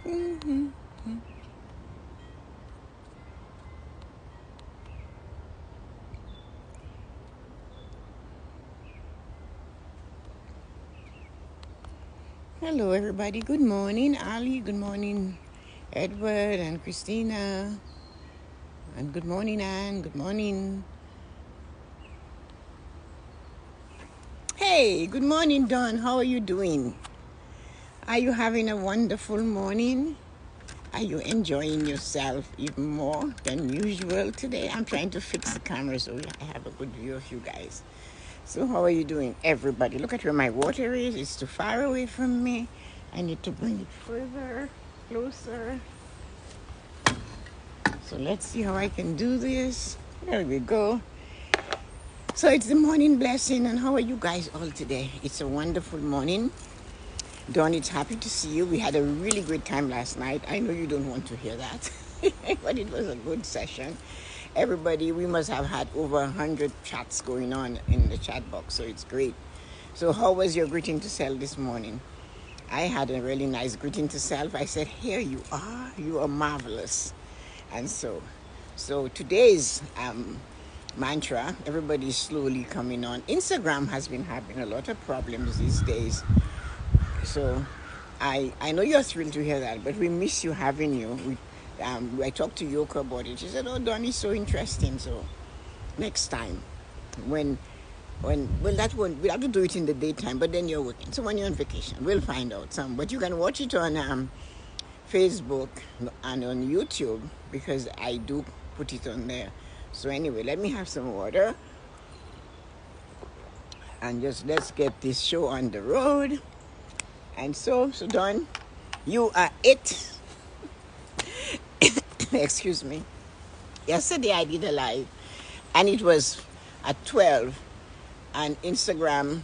Mhm. Hello, everybody. Good morning, Ali. Good morning, Edward and Christina. And good morning, Anne. Good morning. Hey, good morning, Dawn. How are you doing? Are you having a wonderful morning? Are you enjoying yourself even more than usual today? I'm trying to fix the camera so I have a good view of you guys. So, how are you doing, everybody? Look at where my water is. It's too far away from me. I need to bring it further, closer. So, let's see how I can do this. There we go. So, it's the morning blessing. And how are you guys all today? It's a wonderful morning. Dawn, it's happy to see you. We had a really great time last night. I know you don't want to hear that, but it was a good session. Everybody, we must have had over 100 chats going on in the chat box, so it's great. So how was your greeting to self this morning? I had a really nice greeting to self. I said, here you are marvelous. And so today's mantra, everybody's slowly coming on. Instagram has been having a lot of problems these days. So I know you're thrilled to hear that, but we miss you having you. I talked to Yoko about it. She said, oh, Donnie's so interesting. So next time, when well, that won't, we'll have to do it in the daytime, but then you're working. So when you're on vacation, we'll find out some. But you can watch it on Facebook and on YouTube because I do put it on there. So anyway, let me have some water and just let's get this show on the road. And so Don, you are it. Excuse me. Yesterday I did a live and it was at 12 and Instagram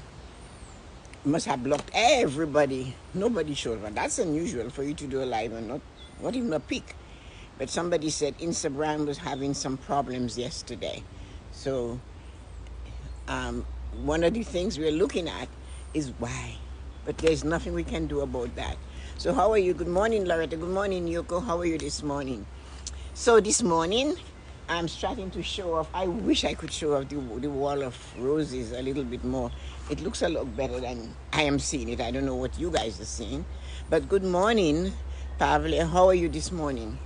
must have blocked everybody. Nobody showed up. That's unusual for you to do a live and not even a peek. But somebody said Instagram was having some problems yesterday. So one of the things we're looking at is why. But there's nothing we can do about that. So how are you? Good morning, Loretta. Good morning, Yoko. How are you this morning? So this morning, I'm starting to show off. I wish I could show off the wall of roses a little bit more. It looks a lot better than I am seeing it. I don't know what you guys are seeing. But good morning, Pavle. How are you this morning?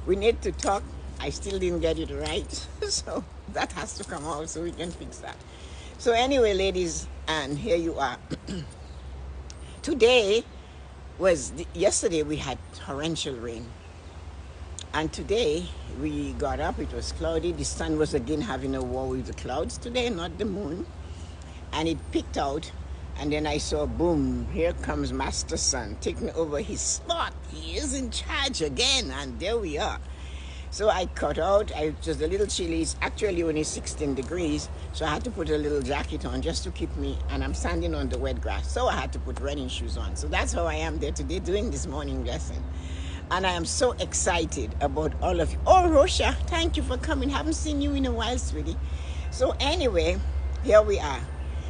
We need to talk. I still didn't get it right. So that has to come out so we can fix that. So anyway, ladies, and here you are. Today yesterday we had torrential rain. And today we got up, it was cloudy. The sun was again having a war with the clouds today, not the moon. And it picked out. And then I saw, boom, here comes Master Sun taking over his spot. He is in charge again. And there we are. So I cut out. I just a little chilly. It's actually only 16 degrees. So I had to put a little jacket on just to keep me. And I'm standing on the wet grass. So I had to put running shoes on. So that's how I am there today doing this morning lesson. And I am so excited about all of you. Oh, Rosha, thank you for coming. Haven't seen you in a while, sweetie. So anyway, here we are.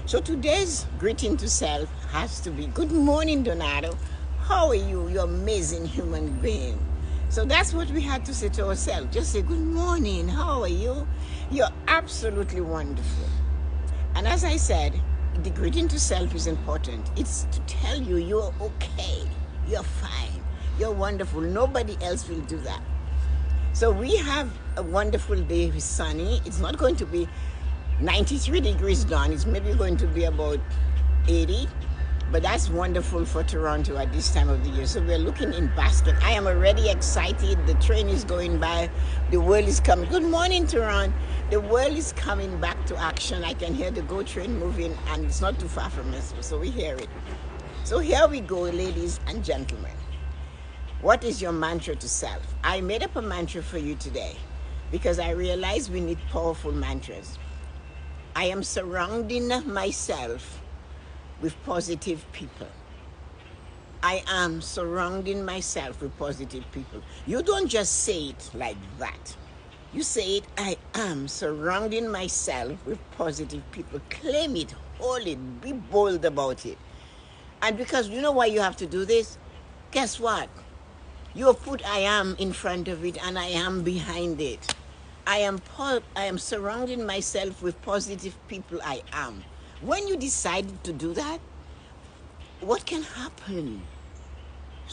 So today's greeting to self has to be, good morning, Donato. How are you, you amazing human being? So that's what we had to say to ourselves. Just say, good morning, how are you? You're absolutely wonderful. And as I said, the greeting to self is important. It's to tell you you're okay, you're fine, you're wonderful. Nobody else will do that. So we have a wonderful day. It's sunny. It's not going to be 93 degrees down. It's maybe going to be about 80. But that's wonderful for Toronto at this time of the year. So we're looking in basket. I am already excited. The train is going by. The world is coming. Good morning, Toronto. The world is coming back to action. I can hear the GO train moving, and it's not too far from us, so we hear it. So here we go, ladies and gentlemen. What is your mantra to self? I made up a mantra for you today because I realized we need powerful mantras. I am surrounding myself with positive people. I am surrounding myself with positive people. You don't just say it like that. You say it, I am surrounding myself with positive people. Claim it, hold it, be bold about it. And because you know why you have to do this? Guess what? You have put I am in front of it and I am behind it. I am surrounding myself with positive people. I am. When you decide to do that, what can happen?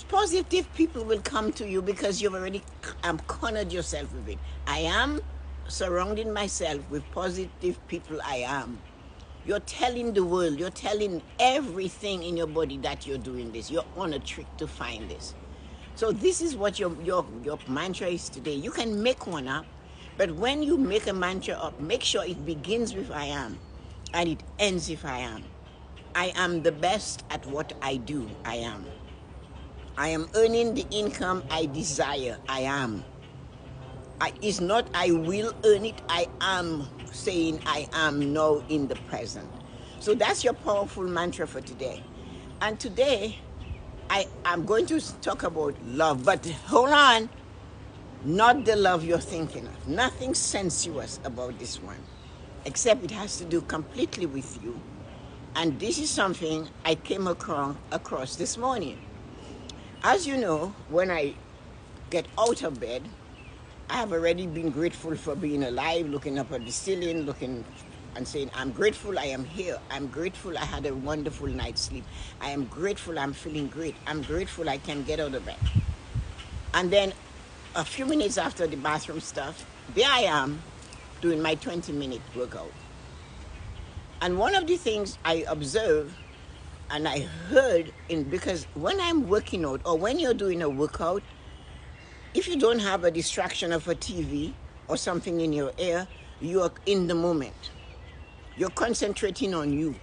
Positive people will come to you because you've already cornered yourself with it. I am surrounding myself with positive people. I am. You're telling the world, you're telling everything in your body that you're doing this. You're on a trick to find this. So this is what your mantra is today. You can make one up, but when you make a mantra up, make sure it begins with I am and it ends with I am. I am the best at what I do. I am. I am earning the income I desire. I am. It's not I will earn it. I am saying I am now in the present. So that's your powerful mantra for today. And today, I'm going to talk about love, but hold on. Not the love you're thinking of. Nothing sensuous about this one, except it has to do completely with you. And this is something I came across this morning. As you know, when I get out of bed, I have already been grateful for being alive, looking up at the ceiling, looking and saying, I'm grateful I am here. I'm grateful I had a wonderful night's sleep. I am grateful I'm feeling great. I'm grateful I can get out of bed. And then a few minutes after the bathroom stuff, there I am doing my 20-minute workout. And one of the things I observed and I heard, because when I'm working out or when you're doing a workout, if you don't have a distraction of a TV or something in your ear, you are in the moment. You're concentrating on you.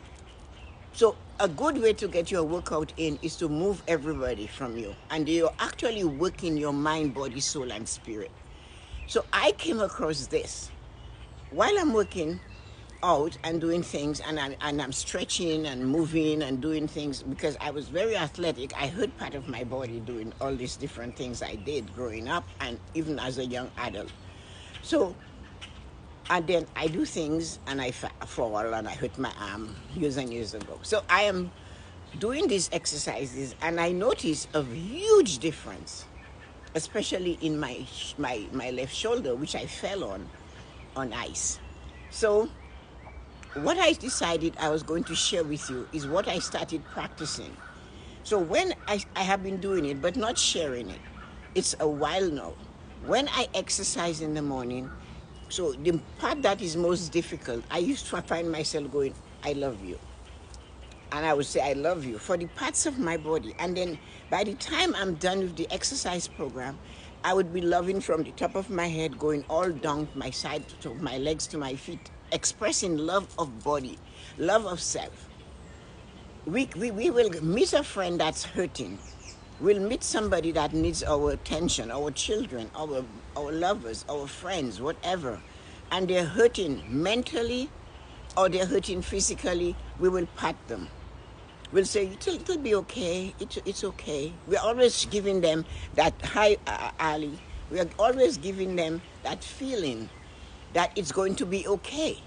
So a good way to get your workout in is to move everybody from you. And you're actually working your mind, body, soul, and spirit. So I came across this. While I'm working out and doing things, and I'm stretching and moving and doing things, because I was very athletic, I hurt part of my body doing all these different things I did growing up and even as a young adult. So, and then I do things and I fall and I hurt my arm years and years ago. So I am doing these exercises and I notice a huge difference, especially in my left shoulder, which I fell on ice. So what I decided I was going to share with you is what I started practicing. So when I have been doing it, but not sharing it, it's a while now. When I exercise in the morning, so the part that is most difficult, I used to find myself going, I love you. And I would say, I love you for the parts of my body. And then by the time I'm done with the exercise program, I would be loving from the top of my head, going all down my side, to my legs, to my feet, expressing love of body, love of self. We will meet a friend that's hurting. We'll meet somebody that needs our attention, our children, our lovers, our friends, whatever. And they're hurting mentally or they're hurting physically, we will pat them. We'll say, it'll be okay, it's okay. We're always giving them that, hi, Ali. We are always giving them that feeling that it's going to be okay.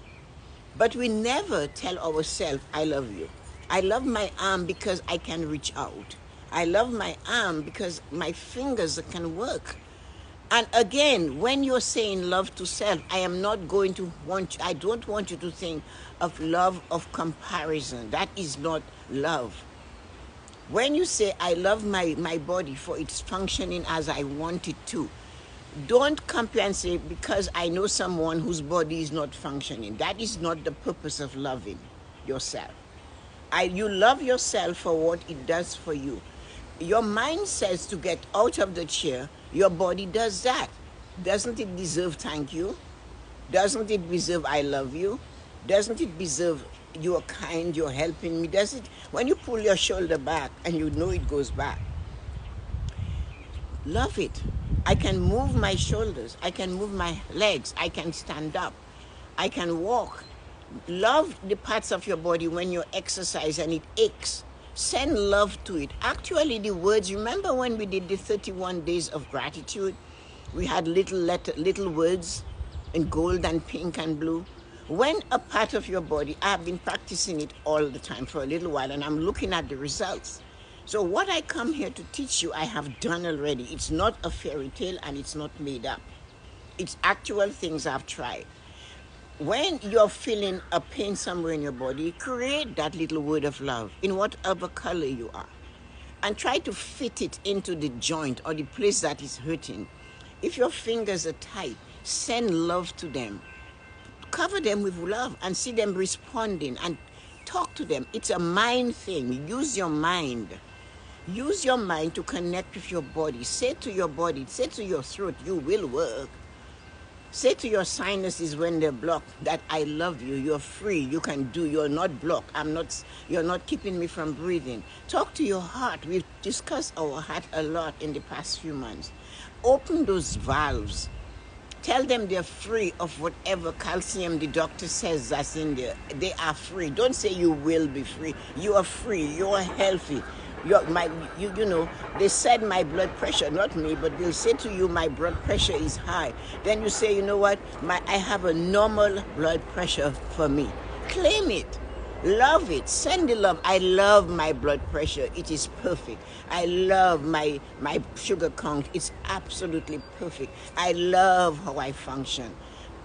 But we never tell ourselves, I love you. I love my arm because I can reach out. I love my arm because my fingers can work. And again, when you're saying love to self, I don't want you to think of love of comparison. That is not love. When you say, I love my body for its functioning as I want it to, don't compare and say, because I know someone whose body is not functioning. That is not the purpose of loving yourself. You love yourself for what it does for you. Your mind says to get out of the chair. Your body does that. Doesn't it deserve thank you? Doesn't it deserve I love you? Doesn't it deserve you're kind, you're helping me? Does it? When you pull your shoulder back and you know it goes back, love it. I can move my shoulders. I can move my legs. I can stand up. I can walk. Love the parts of your body when you exercise and it aches. Send love to it. Actually, the words, remember when we did the 31 days of gratitude? We had little words in gold and pink and blue. When a part of your body, I've been practicing it all the time for a little while and I'm looking at the results. So what I come here to teach you, I have done already. It's not a fairy tale and it's not made up. It's actual things I've tried. When you're feeling a pain somewhere in your body, create that little word of love in whatever color you are. And try to fit it into the joint or the place that is hurting. If your fingers are tight, send love to them. Cover them with love and see them responding and talk to them. It's a mind thing. Use your mind. Use your mind to connect with your body. Say to your body, say to your throat, you will work. Say to your sinuses when they're blocked that I love you, you're free, you can do, you're not blocked, you're not keeping me from breathing. Talk to your heart. We've discussed our heart a lot in the past few months. Open those valves. Tell them they're free of whatever calcium the doctor says that's in there. They are free. Don't say you will be free. You are free. You are healthy. You know, they said my blood pressure, not me, but they'll say to you, my blood pressure is high. Then you say, you know what, I have a normal blood pressure for me. Claim it. Love it. Send the love. I love my blood pressure. It is perfect. I love my sugar count. It's absolutely perfect. I love how I function.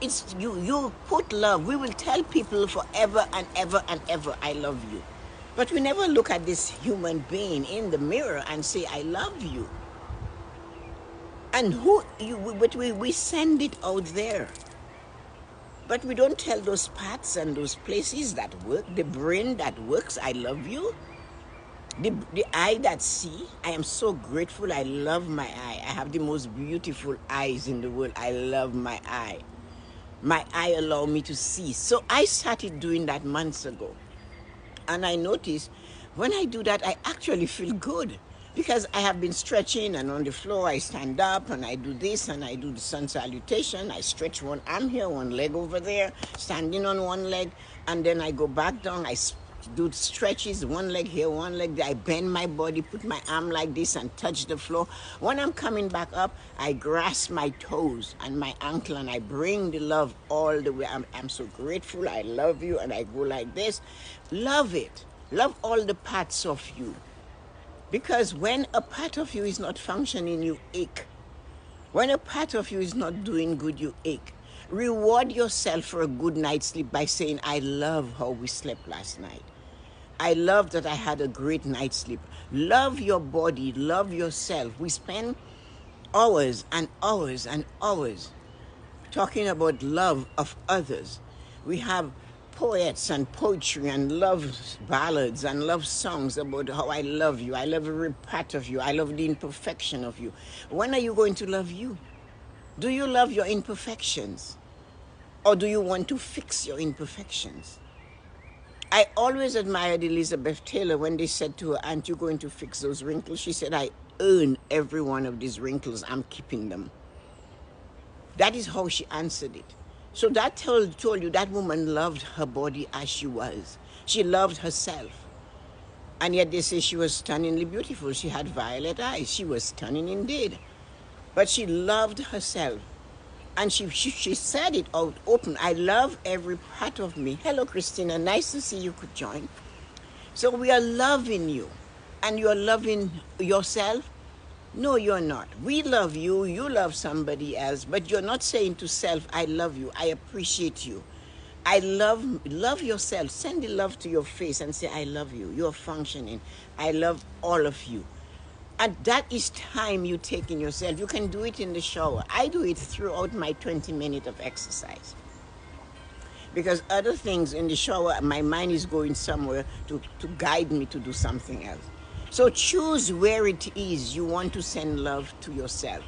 It's you put love. We will tell people forever and ever and ever, I love you. But we never look at this human being in the mirror and say, I love you. And but we send it out there. But we don't tell those parts and those places that work, the brain that works, I love you. The eye that see, I am so grateful. I love my eye. I have the most beautiful eyes in the world. I love my eye. My eye allows me to see. So I started doing that months ago. And I noticed when I do that, I actually feel good because I have been stretching, and on the floor I stand up and I do this and I do the sun salutation. I stretch one arm here, one leg over there, standing on one leg, and then I go back down. I do stretches, one leg here, one leg there. I bend my body, put my arm like this and touch the floor. When I'm coming back up, I grasp my toes and my ankle and I bring the love all the way. I'm so grateful. I love you. And I go like this. Love it. Love all the parts of you. Because when a part of you is not functioning, you ache. When a part of you is not doing good, you ache. Reward yourself for a good night's sleep by saying, I love how we slept last night. I love that I had a great night's sleep. Love your body. Love yourself. We spend hours and hours and hours talking about love of others. We have poets and poetry and love ballads and love songs about how I love you. I love every part of you. I love the imperfection of you. When are you going to love you? Do you love your imperfections? Or do you want to fix your imperfections? I always admired Elizabeth Taylor when they said to her, aren't you going to fix those wrinkles? She said, I earn every one of these wrinkles. I'm keeping them. That is how she answered it. So that told you that woman loved her body as she was. She loved herself. And yet they say she was stunningly beautiful. She had violet eyes. She was stunning indeed. But she loved herself. And she said it out open. I love every part of me. Hello, Christina. Nice to see you could join. So we are loving you. And you're loving yourself? No, you're not. We love you. You love somebody else. But you're not saying to self, I love you. I appreciate you. I love yourself. Send the love to your face and say, I love you. You're functioning. I love all of you. And that is time you take in yourself. You can do it in the shower. I do it throughout my 20 minutes of exercise. Because other things in the shower, my mind is going somewhere to guide me to do something else. So choose where it is you want to send love to yourself.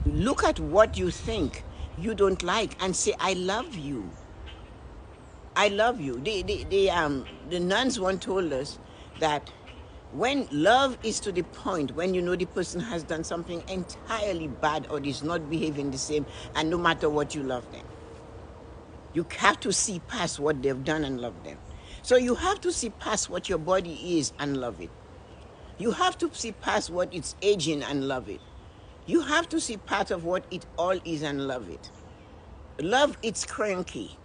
Look at what you think you don't like and say, I love you. I love you. The nuns once told us that when love is to the point when you know the person has done something entirely bad or is not behaving the same, and no matter what, you love them. You have to see past what they've done and love them. So you have to see past what your body is and love it. You have to see past what it's aging and love it. You have to see part of what it all is and love it. Love it's cranky.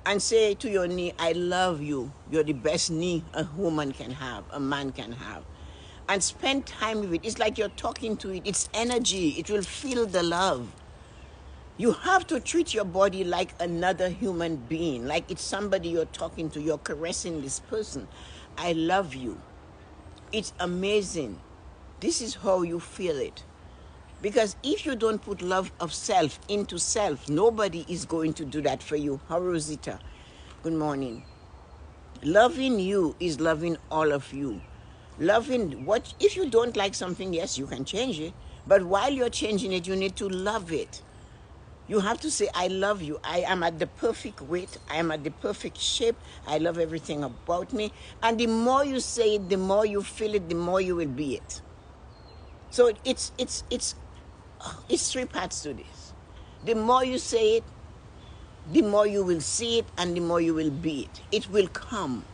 And say to your knee, I love you. You're the best knee a woman can have, a man can have. and spend time with it. It's like you're talking to it. It's energy. It will feel the love. You have to treat your body like another human being, like it's somebody you're talking to. You're caressing this person. I love you. It's amazing. This is how you feel it. Because if you don't put love of self into self, nobody is going to do that for you. How, Rosita? Good morning. Loving you is loving all of you. Loving what, if you don't like something, yes, you can change it. But while you're changing it, you need to love it. You have to say, I love you. I am at the perfect weight. I am at the perfect shape. I love everything about me. And the more you say it, the more you feel it, the more you will be it. So it's three parts to this. The more you say it, the more you will see it, and the more you will be it. It will come.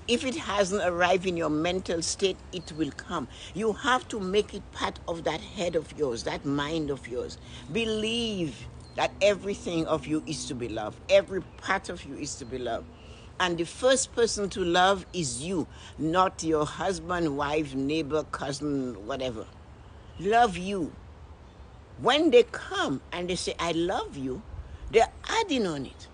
If it hasn't arrived in your mental state, it will come. You have to make it part of that head of yours, that mind of yours. Believe that everything of you is to be loved. Every part of you is to be loved. And the first person to love is you, not your husband, wife, neighbor, cousin, whatever. Love you. When they come and they say, I love you, they're adding on it.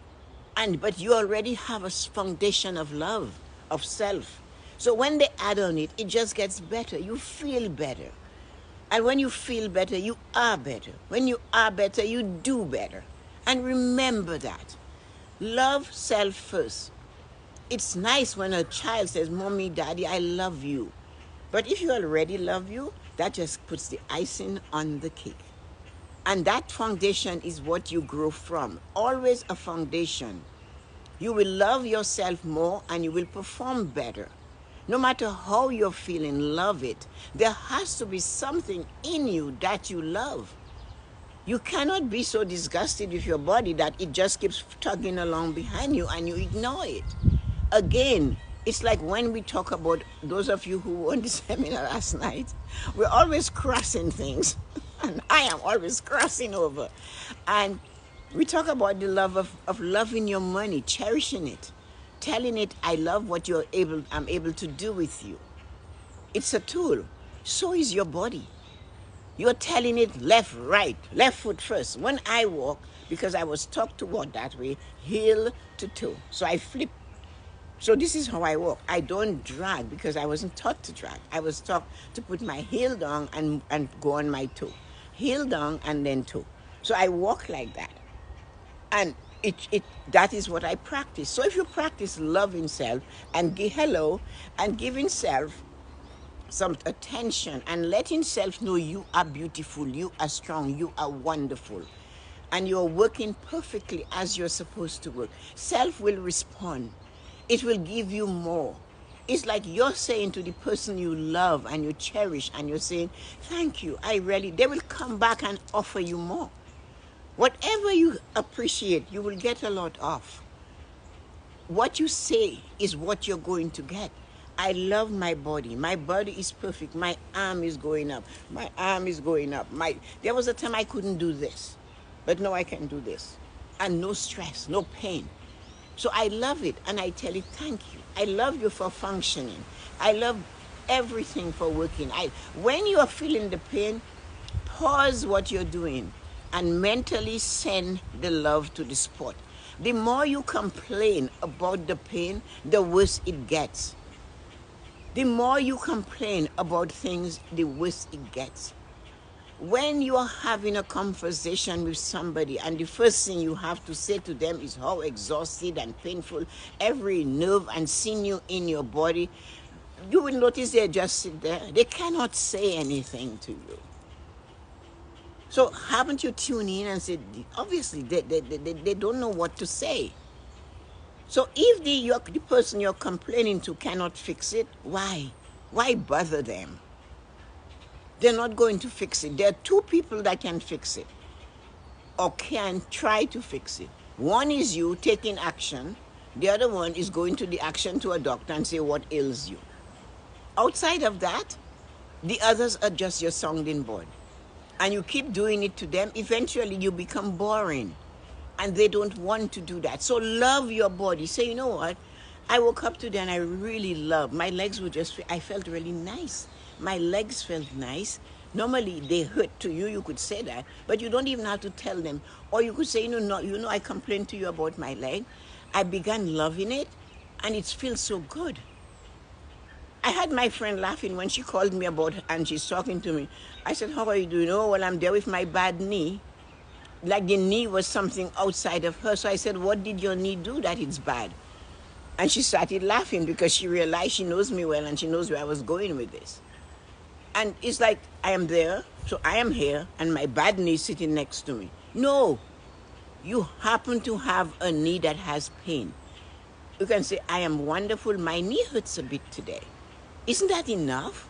But you already have a foundation of love, of self. So when they add on it, it just gets better. You feel better. And when you feel better, you are better. When you are better, you do better. And remember that. Love self first. It's nice when a child says, Mommy, Daddy, I love you. But if you already love you, that just puts the icing on the cake. And that foundation is what you grow from. Always a foundation. You will love yourself more and you will perform better. No matter how you're feeling, love it. There has to be something in you that you love. You cannot be so disgusted with your body that it just keeps tugging along behind you and you ignore it. Again, it's like when we talk about, those of you who were on the seminar last night, we're always crossing things. And I am always crossing over. And we talk about the love of loving your money, cherishing it, telling it, I love what I'm able to do with you. It's a tool. So is your body. You're telling it left, right, left foot first. When I walk, because I was taught to walk that way, heel to toe. So I flip. So this is how I walk. I don't drag because I wasn't taught to drag. I was taught to put my heel down and go on my toe. Heel down and then toe. So I walk like that. And that is what I practice. So if you practice loving self and giving self some attention and letting self know you are beautiful, you are strong, you are wonderful, and you're working perfectly as you're supposed to work, self will respond. It will give you more. It's like you're saying to the person you love and you cherish, and you're saying, thank you, they will come back and offer you more. Whatever you appreciate, you will get a lot of. What you say is what you're going to get. I love my body. My body is perfect. My arm is going up. My arm is going up. There was a time I couldn't do this, but now I can do this. And no stress, no pain. So I love it, and I tell it, thank you. I love you for functioning. I love everything for working. When you are feeling the pain, pause what you're doing and mentally send the love to the spot. The more you complain about the pain, the worse it gets. The more you complain about things, the worse it gets. When you are having a conversation with somebody and the first thing you have to say to them is how exhausted and painful every nerve and sinew in your body, you will notice they just sit there. They cannot say anything to you. So haven't you tuned in and said, obviously they don't know what to say. So if the person you're complaining to cannot fix it, why? Why bother them? They're not going to fix it. There are two people that can fix it or can try to fix it. One is you taking action. The other one is going to the action to a doctor and say what ails you. Outside of that, the others are just your sounding board. And you keep doing it to them, eventually you become boring. And they don't want to do that. So love your body. Say, you know what? I woke up today and I really loved, my legs were just, I felt really nice. My legs felt nice. Normally they hurt to you, you could say that, but you don't even have to tell them. Or you could say, I complained to you about my leg. I began loving it and it feels so good. I had my friend laughing when she called me about, and she's talking to me. I said, how are you doing? Oh, well, I'm there with my bad knee. Like the knee was something outside of her. So I said, what did your knee do that it's bad? And she started laughing because she realized she knows me well and she knows where I was going with this. And it's like, I am there, so I am here, and my bad knee is sitting next to me. No, you happen to have a knee that has pain. You can say, I am wonderful, my knee hurts a bit today. Isn't that enough?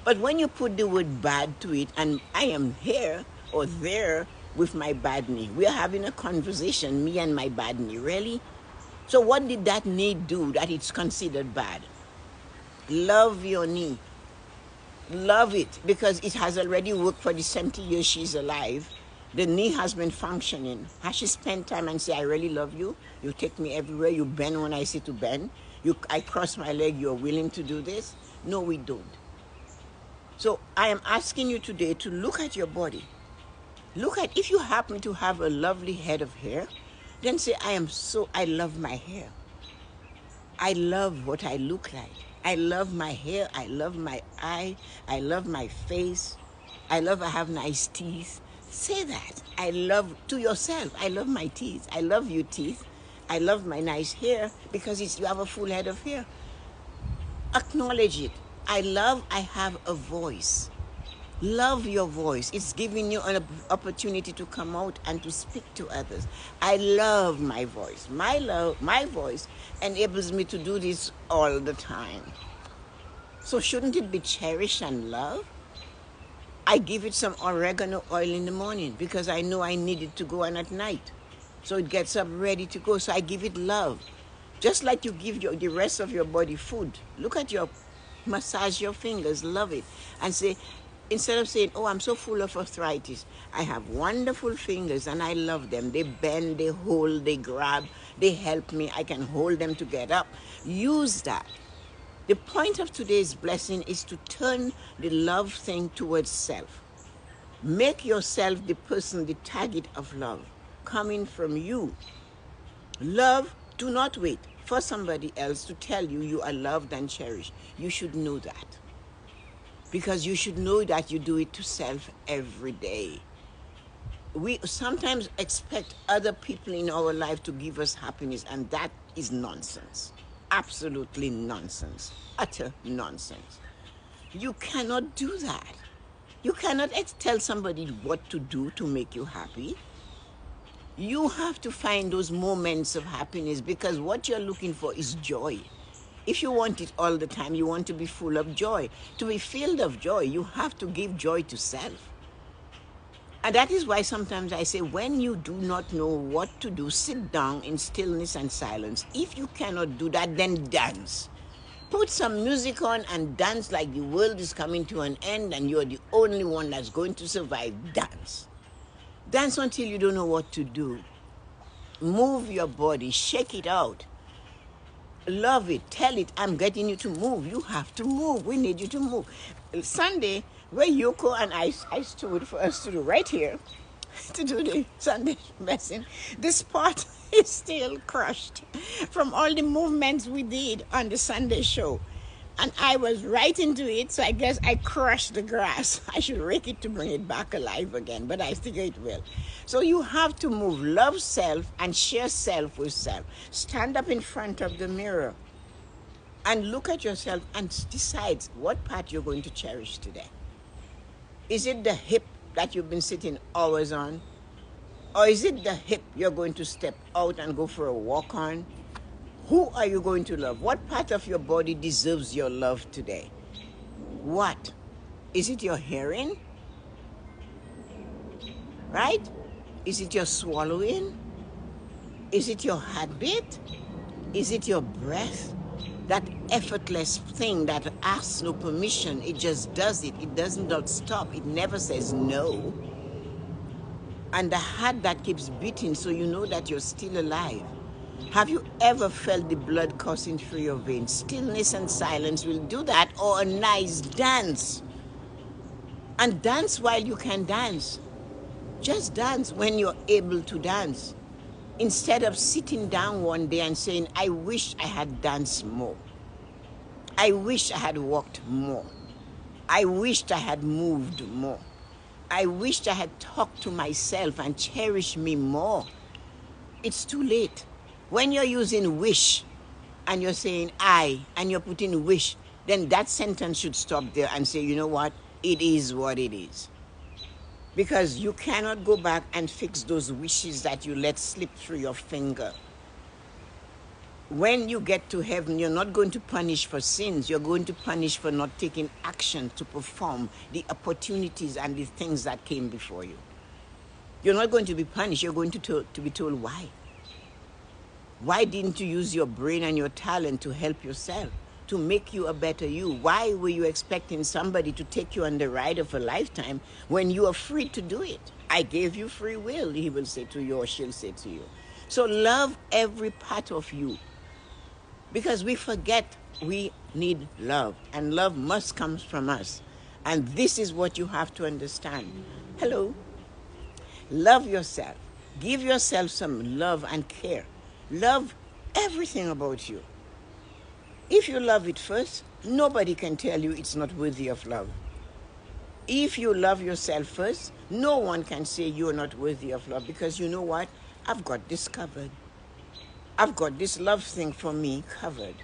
But when you put the word bad to it, and I am here or there with my bad knee, we are having a conversation, me and my bad knee, really? So what did that knee do that it's considered bad? Love your knee. Love it, because it has already worked for the 70 years she's alive. The knee has been functioning. Has she spent time and say, I really love you? You take me everywhere. You bend when I say to bend. I cross my leg. You're willing to do this? No, we don't. So I am asking you today to look at your body. Look at, if you happen to have a lovely head of hair, then say, I love my hair. I love what I look like. I love my hair. I love my eye. I love my face. I have nice teeth. Say that. I love, to yourself, I love my teeth. I love your teeth. I love my nice hair because you have a full head of hair. Acknowledge it. I have a voice. Love your voice. It's giving you an opportunity to come out and to speak to others. I love my voice. My voice enables me to do this all the time. So shouldn't it be cherished and loved? I give it some oregano oil in the morning because I know I need it to go on at night. So it gets up ready to go. So I give it love. Just like you give the rest of your body food. Look at massage your fingers, love it. And say, instead of saying, oh, I'm so full of arthritis, I have wonderful fingers and I love them. They bend, they hold, they grab, they help me. I can hold them to get up. Use that. The point of today's blessing is to turn the love thing towards self. Make yourself the person, the target of love, coming from you. Love, do not wait for somebody else to tell you you are loved and cherished. You should know that. Because you should know that you do it to self every day. We sometimes expect other people in our life to give us happiness, and that is nonsense. Absolutely nonsense. Utter nonsense. You cannot do that. You cannot tell somebody what to do to make you happy. You have to find those moments of happiness, because what you're looking for is joy. If you want it all the time, you want to be full of joy. To be filled of joy, you have to give joy to self. And that is why sometimes I say, when you do not know what to do, sit down in stillness and silence. If you cannot do that, then dance. Put some music on and dance like the world is coming to an end and you're the only one that's going to survive. Dance. Dance until you don't know what to do. Move your body, shake it out. Love it, tell it, I'm getting you to move. You have to move. We need you to move. Sunday, where Yoko and I stood for us to do right here, to do the Sunday blessing, this part is still crushed from all the movements we did on the Sunday show. And I was right into it, so I guess I crushed the grass. I should rake it to bring it back alive again, but I think it will. So you have to move. Love self and share self with self. Stand up in front of the mirror and look at yourself and decide what part you're going to cherish today. Is it the hip that you've been sitting hours on? Or is it the hip you're going to step out and go for a walk on? Who are you going to love? What part of your body deserves your love today? What? Is it your hearing? Right? Is it your swallowing? Is it your heartbeat? Is it your breath? That effortless thing that asks no permission, it just does it. It doesn't stop. It never says no. And the heart that keeps beating so you know that you're still alive. Have you ever felt the blood coursing through your veins? Stillness and silence will do that, or a nice dance. And dance while you can dance. Just dance when you're able to dance. Instead of sitting down one day and saying, I wish I had danced more. I wish I had walked more. I wished I had moved more. I wished I had talked to myself and cherished me more. It's too late. When you're using wish and you're saying I and you're putting wish, then that sentence should stop there and say, you know what? It is what it is. Because you cannot go back and fix those wishes that you let slip through your finger. When you get to heaven, you're not going to punish for sins. You're going to punish for not taking action to perform the opportunities and the things that came before you. You're not going to be punished. You're going to be told why. Why didn't you use your brain and your talent to help yourself, to make you a better you? Why were you expecting somebody to take you on the ride of a lifetime when you are free to do it? I gave you free will, he will say to you, or she'll say to you. So love every part of you. Because we forget we need love, and love must come from us. And this is what you have to understand. Hello. Love yourself. Give yourself some love and care. Love everything about you. If you love it first, nobody can tell you it's not worthy of love. If you love yourself first, no one can say you're not worthy of love, because you know what? I've got this covered. I've got this love thing for me covered.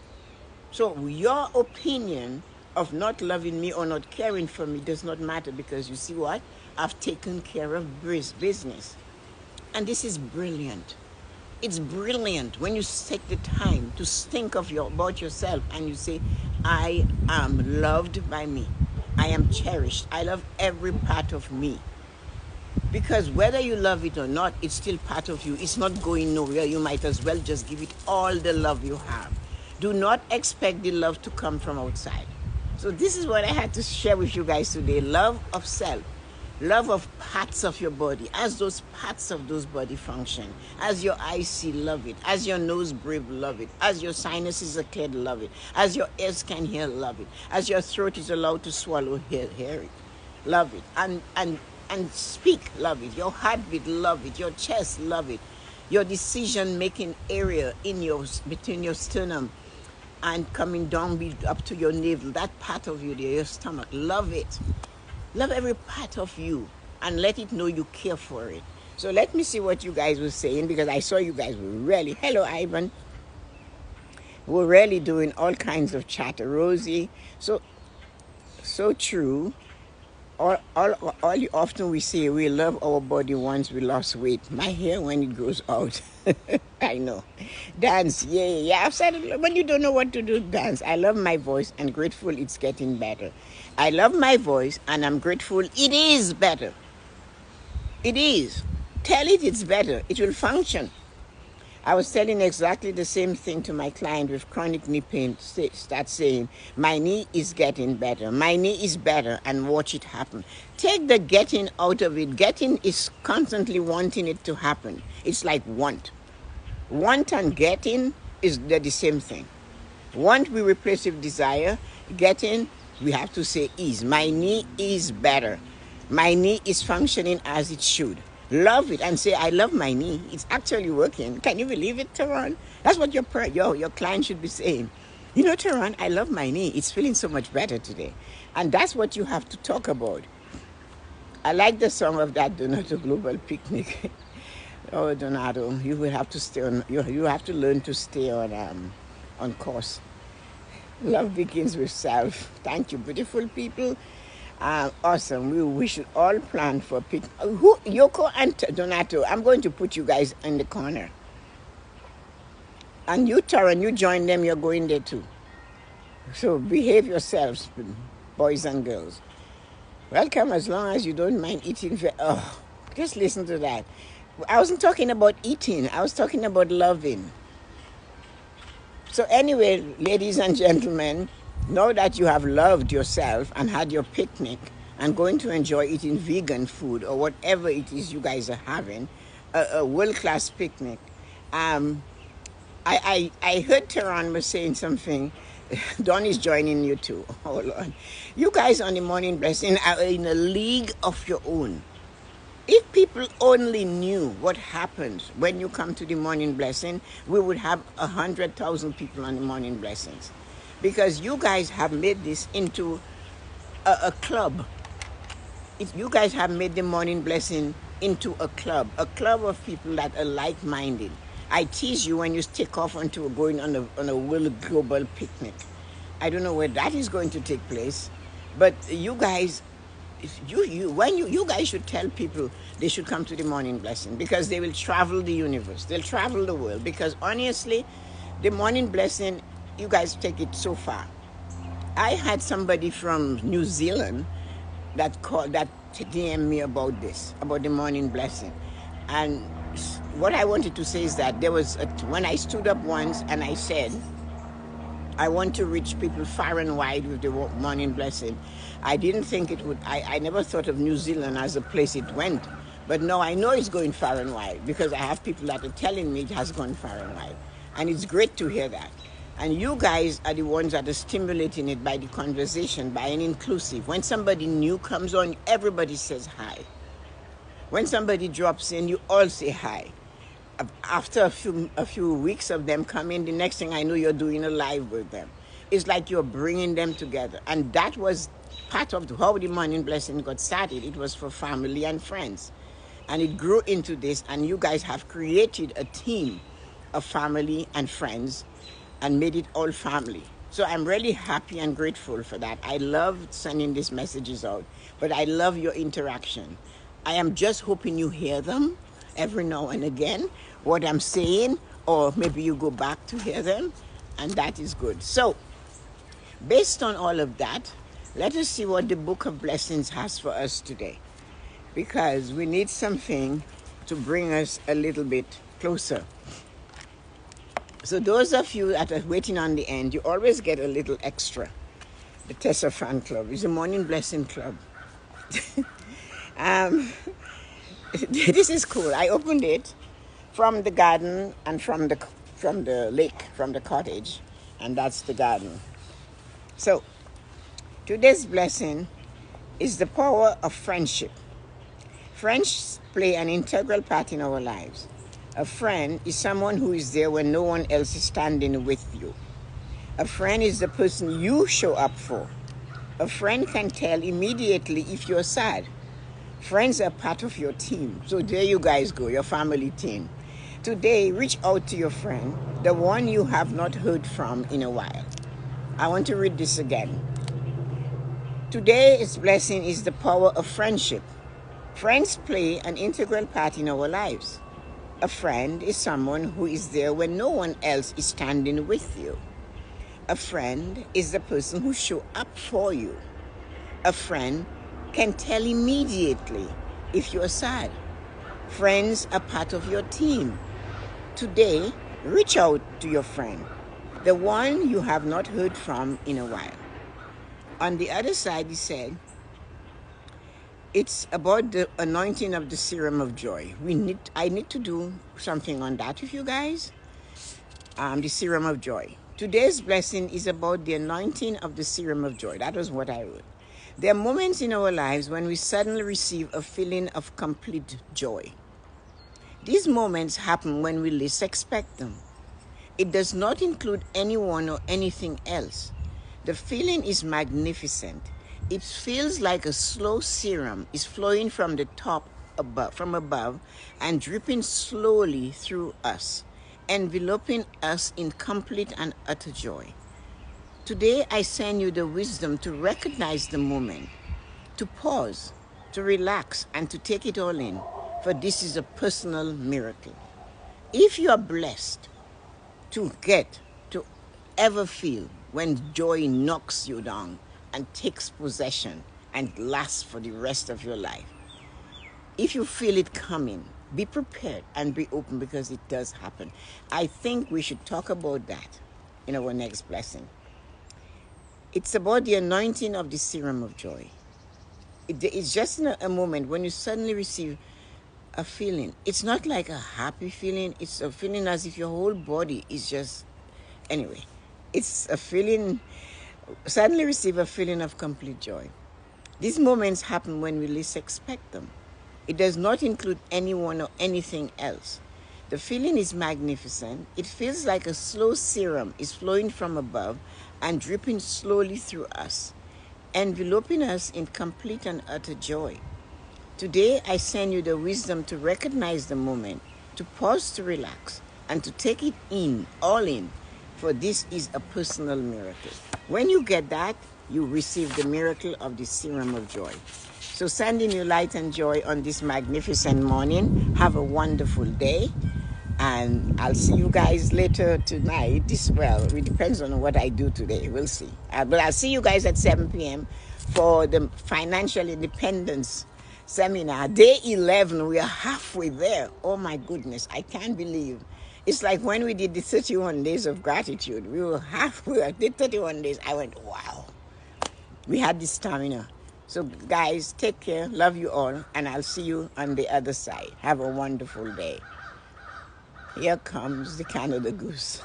So your opinion of not loving me or not caring for me does not matter, because you see what? I've taken care of business. And this is brilliant. It's brilliant when you take the time to think about yourself and you say, I am loved by me. I am cherished. I love every part of me. Because whether you love it or not, it's still part of you. It's not going nowhere. You might as well just give it all the love you have. Do not expect the love to come from outside. So this is what I had to share with you guys today. Love of self. Love of parts of your body. As those parts of those body function. As your eyes see, love it. As your nose breathe, love it. As your sinuses are cleared, love it. As your ears can hear, love it. As your throat is allowed to swallow, hear it. Love it. And speak, love it. Your heartbeat, love it. Your chest, love it. Your decision-making area between your sternum and coming down up to your navel, that part of you there, your stomach, love it. Love every part of you and let it know you care for it. So let me see what you guys were saying, because I saw you guys were really, hello Ivan, we're really doing all kinds of chatter. Rosie, so true. Often we say we love our body once we lost weight. My hair when it grows out. I know. Dance, yeah. I've said it, but you don't know what to do. Dance. I love my voice and grateful it's getting better. I love my voice and I'm grateful it is better. It is. Tell it it's better. It will function. I was telling exactly the same thing to my client with chronic knee pain. Start saying, my knee is getting better. My knee is better, and watch it happen. Take the getting out of it. Getting is constantly wanting it to happen. It's like want. Want and getting they're the same thing. Want we replace with desire. Getting, we have to say is. My knee is better. My knee is functioning as it should. Love it and say, I love my knee. It's actually working. Can you believe it, Tehran? That's what your client should be saying. You know, Tehran, I love my knee. It's feeling so much better today. And that's what you have to talk about. I like the song of that Donato Global Picnic. Oh, Donato, you will have to stay on. You have to learn to stay on course. Love begins with self. Thank you, beautiful people. Awesome. We should all plan for Yoko and Donato. I'm going to put you guys in the corner. And you, Taran, you join them. You're going there too. So behave yourselves, boys and girls. Welcome, as long as you don't mind eating. Just listen to that. I wasn't talking about eating. I was talking about loving. So anyway, ladies and gentlemen, now that you have loved yourself and had your picnic and going to enjoy eating vegan food or whatever it is you guys are having, a world-class picnic, I heard Tehran was saying something. Don is joining you too. Oh Lord. You guys on the morning blessing are in a league of your own. If people only knew what happens when you come to the morning blessing, we would have 100,000 people on the morning blessings. Because you guys have made this into a club. If you guys have made the morning blessing into a club of people that are like-minded. I tease you when you take off onto going on a world global picnic. I don't know where that is going to take place, but you guys, you guys should tell people they should come to the morning blessing because they will travel the universe. They'll travel the world because honestly, the morning blessing, you guys take it so far. I had somebody from New Zealand that DM me about this, about the morning blessing. And what I wanted to say is that when I stood up once and I said, I want to reach people far and wide with the morning blessing. I didn't think it would, I never thought of New Zealand as a place it went. But now I know it's going far and wide because I have people that are telling me it has gone far and wide. And it's great to hear that. And you guys are the ones that are stimulating it by the conversation, by an inclusive. When somebody new comes on, everybody says hi. When somebody drops in, you all say hi. After a few weeks of them coming, the next thing I know, you're doing a live with them. It's like you're bringing them together. And that was part of how the morning blessing got started. It was for family and friends. And it grew into this, and you guys have created a team of family and friends and made it all family. So I'm really happy and grateful for that. I love sending these messages out, but I love your interaction. I am just hoping you hear them every now and again, what I'm saying, or maybe you go back to hear them, and that is good. So, based on all of that, let us see what the Book of Blessings has for us today, because we need something to bring us a little bit closer. So those of you that are waiting on the end, you always get a little extra. The Tessa Fan Club is a morning blessing club. This is cool. I opened it from the garden and from the lake, from the cottage, and that's the garden. So today's blessing is the power of friendship. Friends play an integral part in our lives. A friend is someone who is there when no one else is standing with you. A friend is the person you show up for. A friend can tell immediately if you're sad. Friends are part of your team. So there you guys go, your family team. Today, reach out to your friend, the one you have not heard from in a while. I want to read this again. Today's blessing is the power of friendship. Friends play an integral part in our lives. A friend is someone who is there when no one else is standing with you. A friend is the person who shows up for you. A friend can tell immediately if you're sad. Friends are part of your team. Today, reach out to your friend, the one you have not heard from in a while. On the other side, he said, it's about the anointing of the serum of joy. I need to do something on that with you guys. The serum of joy. Today's blessing is about the anointing of the serum of joy. That was what I wrote. There are moments in our lives when we suddenly receive a feeling of complete joy. These moments happen when we least expect them. It does not include anyone or anything else. The feeling is magnificent. It feels like a slow serum is flowing from the top from above and dripping slowly through us, enveloping us in complete and utter joy. Today, I send you the wisdom to recognize the moment, to pause, to relax, and to take it all in, for this is a personal miracle. If you are blessed to ever feel when joy knocks you down and takes possession and lasts for the rest of your life, if you feel it coming, be prepared and be open because it does happen. I think we should talk about that in our next blessing. It's about the anointing of the serum of joy. It's just in a moment when you suddenly receive a feeling. It's not like a happy feeling. It's a feeling as if your whole body is just, anyway, it's a feeling, suddenly receive a feeling of complete joy. These moments happen when we least expect them. It does not include anyone or anything else. The feeling is magnificent. It feels like a slow serum is flowing from above and dripping slowly through us, enveloping us in complete and utter joy. Today, I send you the wisdom to recognize the moment, to pause to relax, and to take it in, all in, for this is a personal miracle. When you get that, you receive the miracle of the serum of joy. So, sending you light and joy on this magnificent morning. Have a wonderful day. And I'll see you guys later tonight. It depends on what I do today. We'll see. But I'll see you guys at 7 p.m. for the financial independence seminar. Day 11, we are halfway there. Oh my goodness, I can't believe. It's like when we did the 31 days of gratitude. We did 31 days. I went, wow. We had the stamina. So guys, take care. Love you all. And I'll see you on the other side. Have a wonderful day. Here comes the Canada goose.